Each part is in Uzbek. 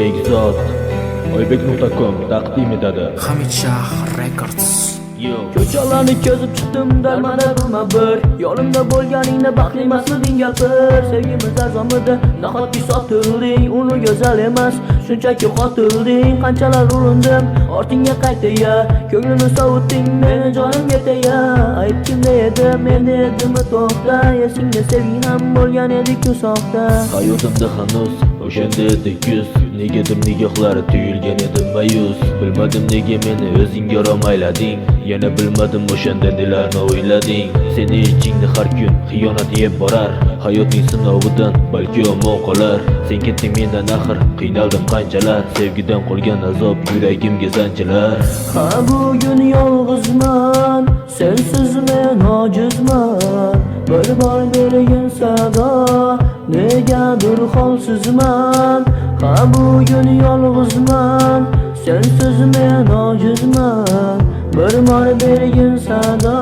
Egzot Oybek.com taqdim etadi. Hamid Shah Records. Ko'chalarni kezib chiqdim darmana durma bir. Yo'limda bo'lganingda baxtli emasmiding gapir. Sevgimiz arzonmidi, nahotki sotilding. Uni go'zal emas, shunchaki qotilding. Qanchalar urindim, ortingga qaytaya. Ko'nglini sovutding, meni jonimga teya. Ayb kimda edi, menda edimi to'xta. Esingda sevging ham bo'lgan edi-ku soxta. Hayotimda hanuz o'shanda edi kuz. Negadir nigohlari tuyulgan edi mayus. Bilmadim nega meni o'zingga romaylading. Yana bilmadim o'shanda nelarni o'ylading. Seni ichingda har kun xiyonat yeb borar. Hayotning sinovidan balki omon qolar. Sen ketding mendan axir, qiynaldim qanchalar. Sevgidan qolgan azob yuragimga zanjilar. Ha bugun yolg'izman, sensiz men ojizman. Bir bor bergin sado, negadir holsizman. Ha bugun yolg'izman, sensiz men ojizman. Bir bor bergin sado,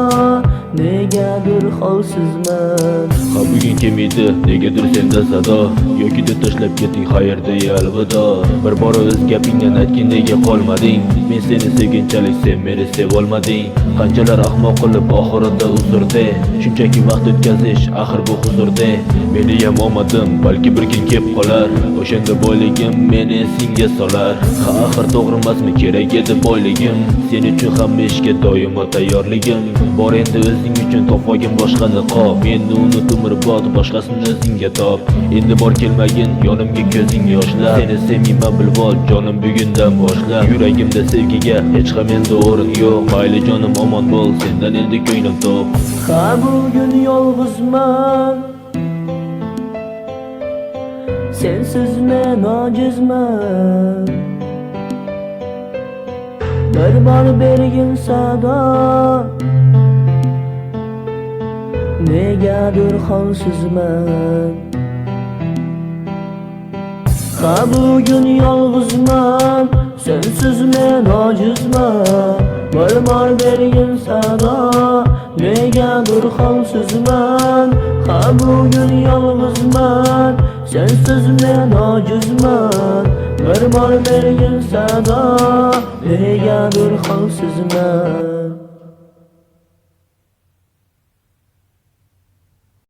negadir holsizman. Ha bugun kim edi, negadir senda sado. Yoki deb tashlab ketding xayrda alvido. Bir bor o'z gapingdan aytgin nega qolmading. Men seni sevganchalik sen meni sevolmading. Qanchalar ahmoq qilib oxirida uzrde. Shunchaki vaqt o'tkazish axir bu huzurda. Meni ham omadim, balki bir kun kelib qolar. O'shanda boyligim meni esingga solar. Ha axir to'g'ri emasmi kerak edi boyligim. Sen uchun hamma ishga doimo tayyorligim. Bor endi o'zing uchun topmagin boshqa niqob. Endi unut umrbod boshqasini o'zingga top. Endi bor kelmagin yonimga ko'zing yoshlar. Seni sevmayman bilvol jonim bugundan boshlab. Yuragimda sevgiga hech ham endi o'rin yo'q. Mayli jonim omon bo'l, sendan endi ko'nglim to'q. Ha bugun yolg'izman, sensiz men ojizman. Bir bor bergin sado, negadir holsizman. Ha bugun yolg'izman, sensiz men ojizman. Bir bor bergin sado, negadir holsizman. Ha bugun yolg'izman, sensiz men ojizman. Bir bor bergin sado, negadir holsizman.